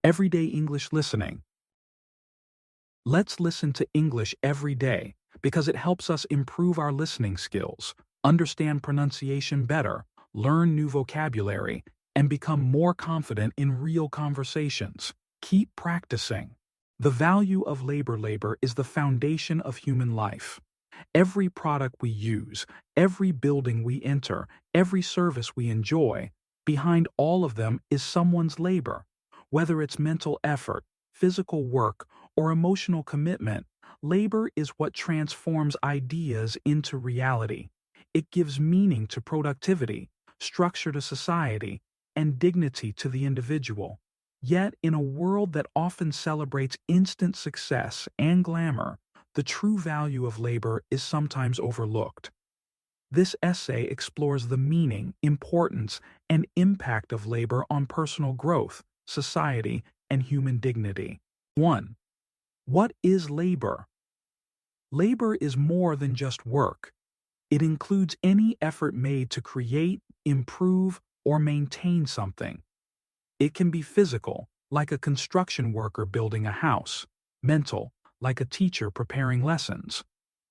Everyday English listening. Let's listen to English every day because it helps us improve our listening skills, understand pronunciation better, learn new vocabulary, and become more confident in real conversations. Keep practicing. The value of labor is the foundation of human life. Every product we use, every building we enter, every service we enjoy, behind all of them is someone's labor. Whether it's mental effort, physical work, or emotional commitment, labor is what transforms ideas into reality. It gives meaning to productivity, structure to society, and dignity to the individual. Yet, in a world that often celebrates instant success and glamour, the true value of labor is sometimes overlooked. This essay explores the meaning, importance, and impact of labor on personal growth, society, and human dignity. 1. What is labor? Labor is more than just work. It includes any effort made to create, improve, or maintain something. It can be physical, like a construction worker building a house, mental, like a teacher preparing lessons,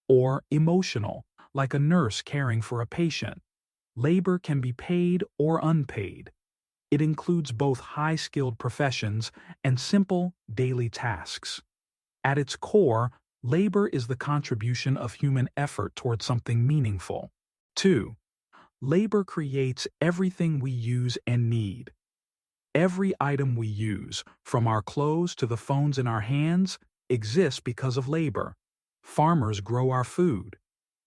or emotional, like a nurse caring for a patient. Labor can be paid or unpaid. It includes both high-skilled professions and simple, daily tasks. At its core, labor is the contribution of human effort toward something meaningful. 2. Labor creates everything we use and need. Every item we use, from our clothes to the phones in our hands, exists because of labor. Farmers grow our food.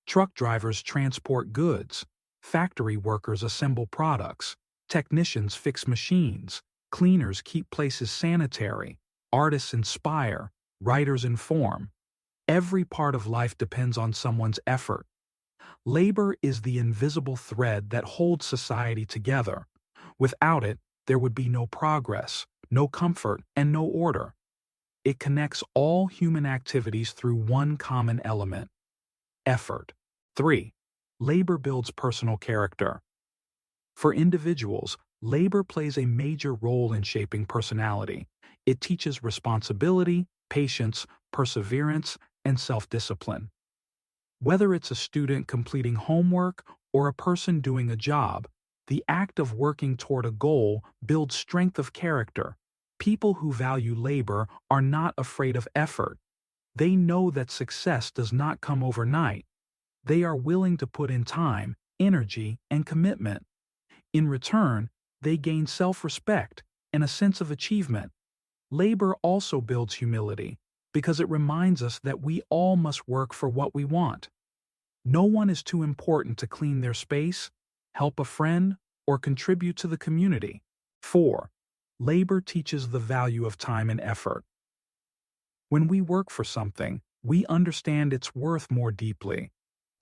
Truck drivers transport goods. Factory workers assemble products. Technicians fix machines. Cleaners keep places sanitary. Artists inspire. Writers inform. Every part of life depends on someone's effort. Labor is the invisible thread that holds society together. Without it, there would be no progress, no comfort, and no order. It connects all human activities through one common element: effort. 3. Labor builds personal character. For individuals, labor plays a major role in shaping personality. It teaches responsibility, patience, perseverance, and self-discipline. Whether it's a student completing homework or a person doing a job, the act of working toward a goal builds strength of character. People who value labor are not afraid of effort. They know that success does not come overnight. They are willing to put in time, energy, and commitment. In return, they gain self-respect and a sense of achievement. Labor also builds humility because it reminds us that we all must work for what we want. No one is too important to clean their space, help a friend, or contribute to the community. 4. Labor teaches the value of time and effort. When we work for something, we understand its worth more deeply.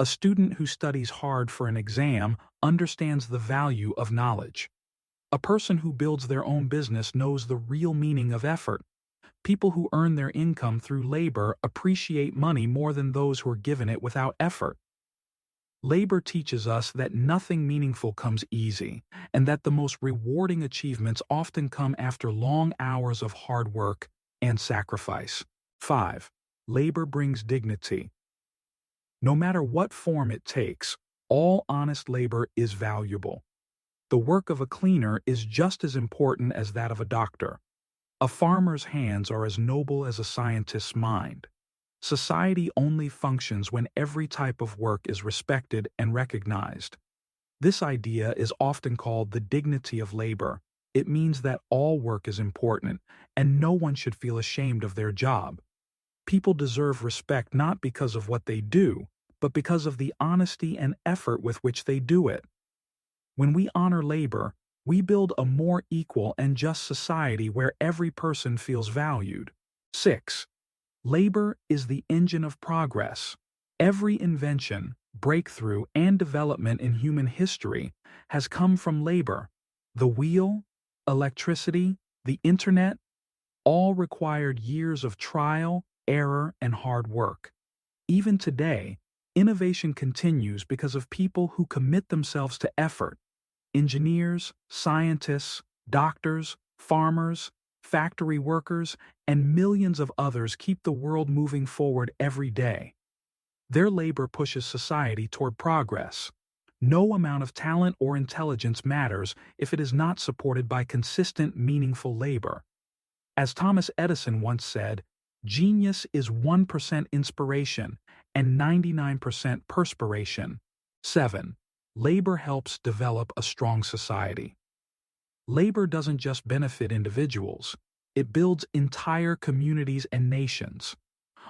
A student who studies hard for an exam understands the value of knowledge. A person who builds their own business knows the real meaning of effort. People who earn their income through labor appreciate money more than those who are given it without effort. Labor teaches us that nothing meaningful comes easy, and that the most rewarding achievements often come after long hours of hard work and sacrifice. 5. Labor brings dignity. No matter what form it takes, all honest labor is valuable. The work of a cleaner is just as important as that of a doctor. A farmer's hands are as noble as a scientist's mind. Society only functions when every type of work is respected and recognized. This idea is often called the dignity of labor. It means that all work is important, and no one should feel ashamed of their job. People deserve respect not because of what they do, but because of the honesty and effort with which they do it. When we honor labor, we build a more equal and just society where every person feels valued. 6. Labor is the engine of progress. Every invention, breakthrough, and development in human history has come from labor. The wheel, electricity, the internet, all required years of trial, error, and hard work. Even today, innovation continues because of people who commit themselves to effort. Engineers, scientists, doctors, farmers, factory workers, and millions of others keep the world moving forward every day. Their labor pushes society toward progress. No amount of talent or intelligence matters if it is not supported by consistent, meaningful labor. As Thomas Edison once said, genius is 1% inspiration and 99% perspiration. 7. Labor helps develop a strong society. Labor doesn't just benefit individuals, it builds entire communities and nations.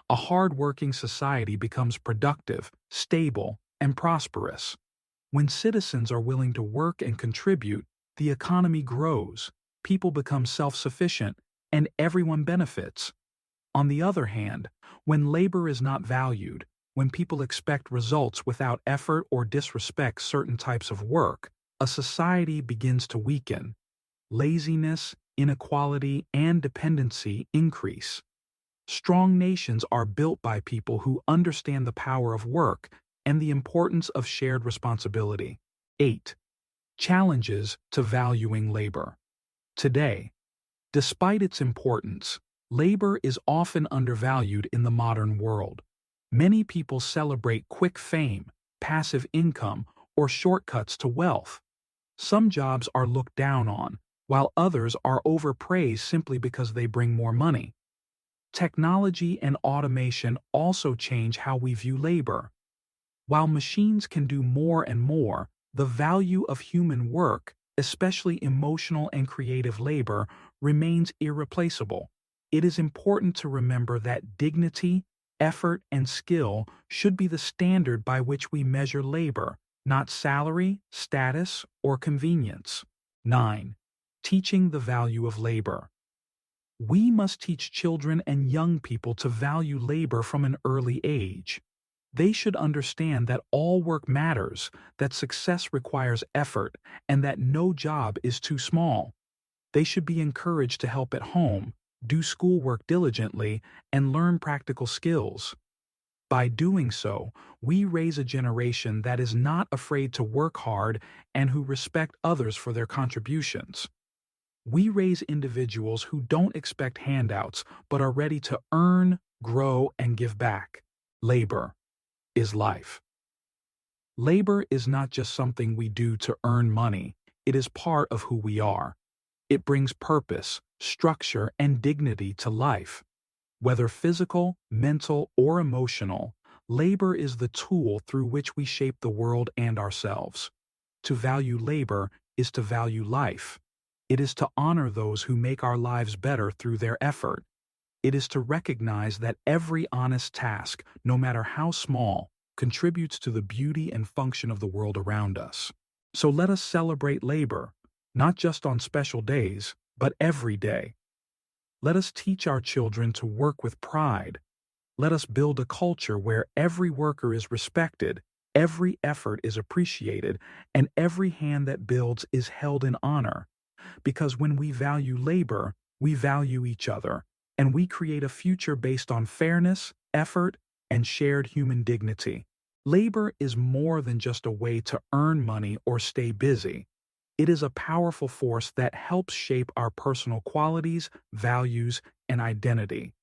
A hard-working society becomes productive, stable, and prosperous. When citizens are willing to work and contribute, the economy grows, people become self-sufficient, and everyone benefits. On the other hand, when labor is not valued, when people expect results without effort or disrespect certain types of work, a society begins to weaken. Laziness, inequality, and dependency increase. Strong nations are built by people who understand the power of work and the importance of shared responsibility. 8. Challenges to valuing labor. Today, despite its importance, labor is often undervalued in the modern world. Many people celebrate quick fame, passive income, or shortcuts to wealth. Some jobs are looked down on, while others are overpraised simply because they bring more money. Technology and automation also change how we view labor. While machines can do more and more, the value of human work, especially emotional and creative labor, remains irreplaceable. It is important to remember that dignity, effort, and skill should be the standard by which we measure labor, not salary, status, or convenience. 9. Teaching the value of labor. We must teach children and young people to value labor from an early age. They should understand that all work matters, that success requires effort, and that no job is too small. They should be encouraged to help at home, do schoolwork diligently, and learn practical skills. By doing so, we raise a generation that is not afraid to work hard and who respect others for their contributions. We raise individuals who don't expect handouts but are ready to earn, grow, and give back. Labor is life. Labor is not just something we do to earn money, it is part of who we are. It brings purpose, structure, and dignity to life. Whether physical, mental, or emotional, labor is the tool through which we shape the world and ourselves. To value labor is to value life. It is to honor those who make our lives better through their effort. It is to recognize that every honest task, no matter how small, contributes to the beauty and function of the world around us. So let us celebrate labor, not just on special days, but every day. Let us teach our children to work with pride. Let us build a culture where every worker is respected, every effort is appreciated, and every hand that builds is held in honor. Because when we value labor, we value each other, and we create a future based on fairness, effort, and shared human dignity. Labor is more than just a way to earn money or stay busy. It is a powerful force that helps shape our personal qualities, values, and identity.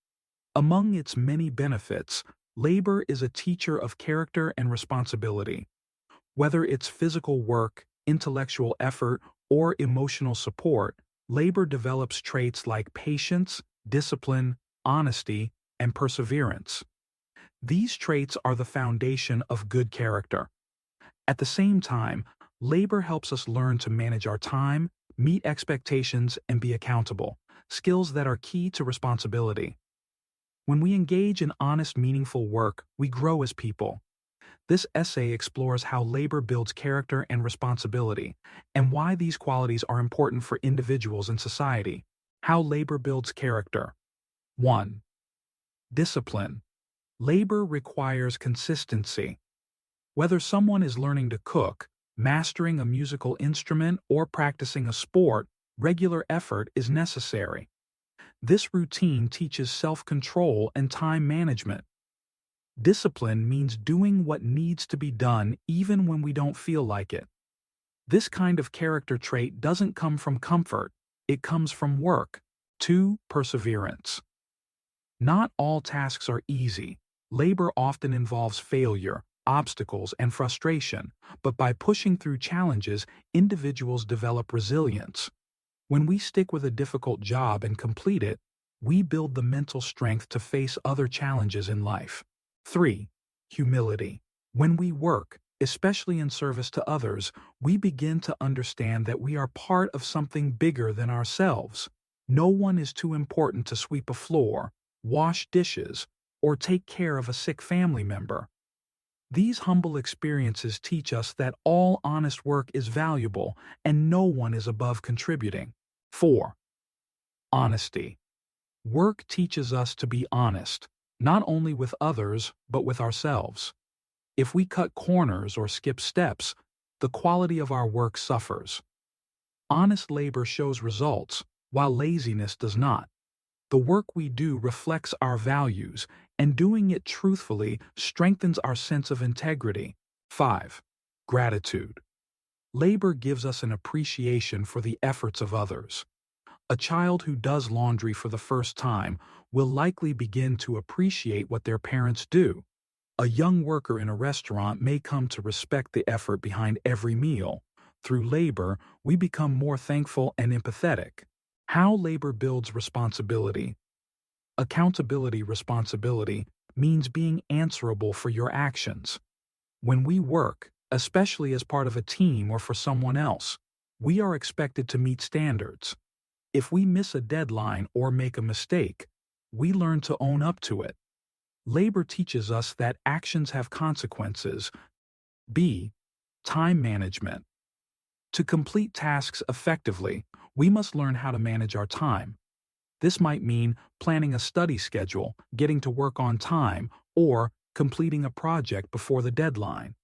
Among its many benefits, labor is a teacher of character and responsibility. Whether it's physical work, intellectual effort, or emotional support, labor develops traits like patience, discipline, honesty, and perseverance. These traits are the foundation of good character. At the same time, labor helps us learn to manage our time, meet expectations, and be accountable, skills that are key to responsibility. When we engage in honest, meaningful work, we grow as people. This essay explores how labor builds character and responsibility, and why these qualities are important for individuals and society. How labor builds character. 1. Discipline. Labor requires consistency. Whether someone is learning to cook, mastering a musical instrument, or practicing a sport, regular effort is necessary. This routine teaches self-control and time management. Discipline means doing what needs to be done even when we don't feel like it. This kind of character trait doesn't come from comfort, it comes from work. 2. Perseverance. Not all tasks are easy. Labor often involves failure, obstacles, and frustration, but by pushing through challenges, individuals develop resilience. When we stick with a difficult job and complete it, we build the mental strength to face other challenges in life. 3. Humility. When we work, especially in service to others, we begin to understand that we are part of something bigger than ourselves. No one is too important to sweep a floor, wash dishes, or take care of a sick family member. These humble experiences teach us that all honest work is valuable and no one is above contributing. 4. Honesty. Work teaches us to be honest, not only with others, but with ourselves. If we cut corners or skip steps, the quality of our work suffers. Honest labor shows results, while laziness does not. The work we do reflects our values, and doing it truthfully strengthens our sense of integrity. 5. Gratitude. Labor gives us an appreciation for the efforts of others. A child who does laundry for the first time will likely begin to appreciate what their parents do. A young worker in a restaurant may come to respect the effort behind every meal. Through labor, we become more thankful and empathetic. How labor builds responsibility. Accountability responsibility means being answerable for your actions. When we work, especially as part of a team or for someone else, we are expected to meet standards. If we miss a deadline or make a mistake, we learn to own up to it. Labor teaches us that actions have consequences. B. Time management. To complete tasks effectively, we must learn how to manage our time. This might mean planning a study schedule, getting to work on time, or completing a project before the deadline.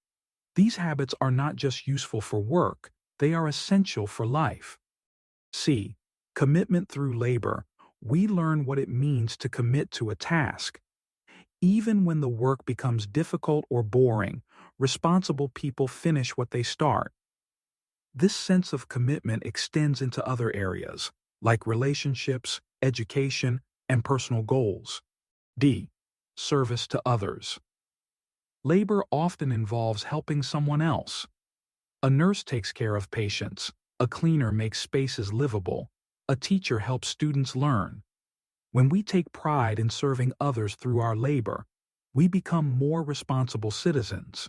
These habits are not just useful for work, they are essential for life. C. Commitment through labor. We learn what it means to commit to a task. Even when the work becomes difficult or boring, responsible people finish what they start. This sense of commitment extends into other areas, like relationships, education, and personal goals. D. Service to others. Labor often involves helping someone else. A nurse takes care of patients, a cleaner makes spaces livable, a teacher helps students learn. When we take pride in serving others through our labor, we become more responsible citizens.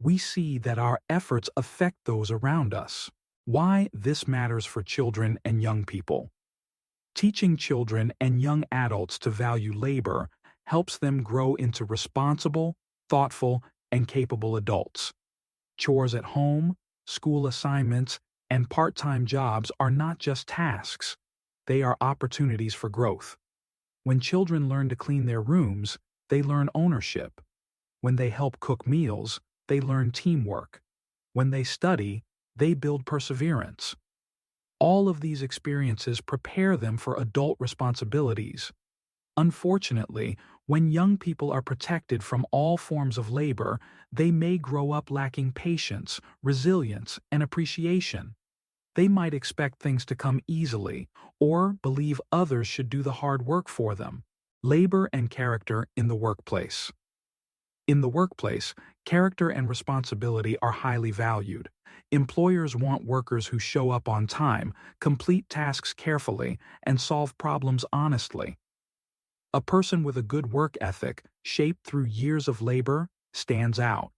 We see that our efforts affect those around us. Why this matters for children and young people. Teaching children and young adults to value labor helps them grow into responsible, thoughtful, and capable adults. Chores at home, school assignments, and part-time jobs are not just tasks. They are opportunities for growth. When children learn to clean their rooms, they learn ownership. When they help cook meals, they learn teamwork. When they study, they build perseverance. All of these experiences prepare them for adult responsibilities. Unfortunately, when young people are protected from all forms of labor, they may grow up lacking patience, resilience, and appreciation. They might expect things to come easily, or believe others should do the hard work for them. Labor and character in the workplace. In the workplace, character and responsibility are highly valued. Employers want workers who show up on time, complete tasks carefully, and solve problems honestly. A person with a good work ethic, shaped through years of labor, stands out.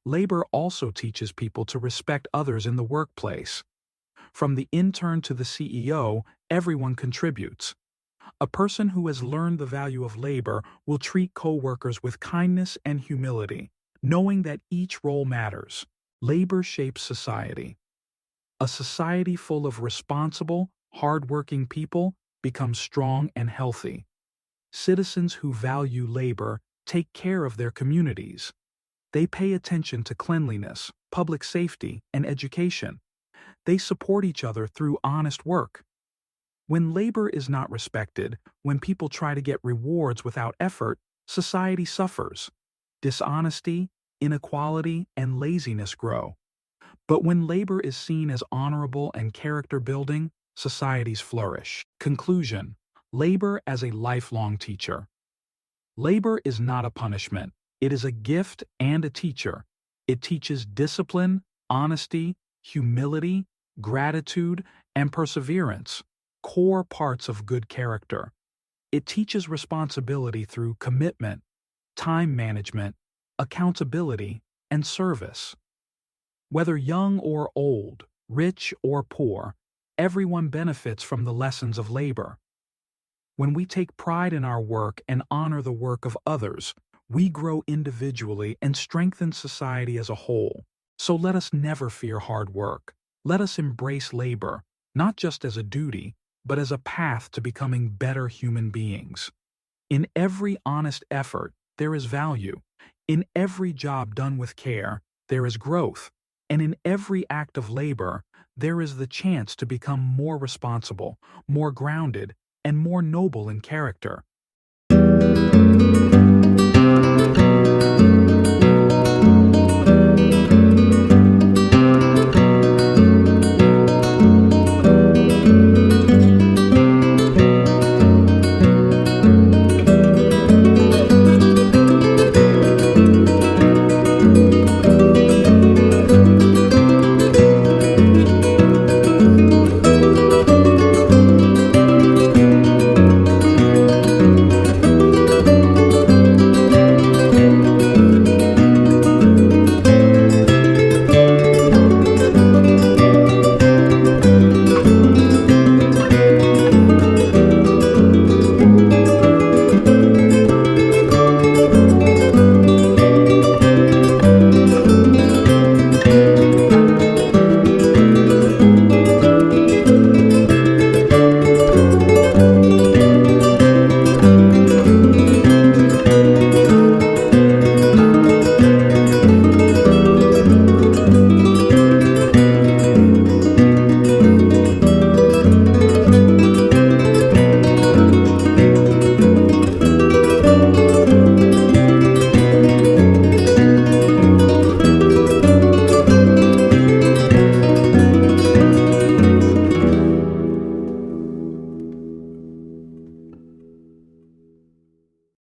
Labor also teaches people to respect others in the workplace. From the intern to the CEO, everyone contributes. A person who has learned the value of labor will treat coworkers with kindness and humility, knowing that each role matters. Labor shapes society. A society full of responsible, hardworking people becomes strong and healthy. Citizens who value labor take care of their communities. They pay attention to cleanliness, public safety, and education. They support each other through honest work. When labor is not respected, when people try to get rewards without effort, society suffers. Dishonesty, inequality, and laziness grow. But when labor is seen as honorable and character-building, societies flourish. Conclusion: labor as a lifelong teacher. Labor is not a punishment. It is a gift and a teacher. It teaches discipline, honesty, humility, gratitude, and perseverance, core parts of good character. It teaches responsibility through commitment, time management, accountability, and service. Whether young or old, rich or poor, everyone benefits from the lessons of labor. When we take pride in our work and honor the work of others, we grow individually and strengthen society as a whole. So let us never fear hard work. Let us embrace labor, not just as a duty, but as a path to becoming better human beings. In every honest effort, there is value. In every job done with care, there is growth. And in every act of labor, there is the chance to become more responsible, more grounded, and more noble in character.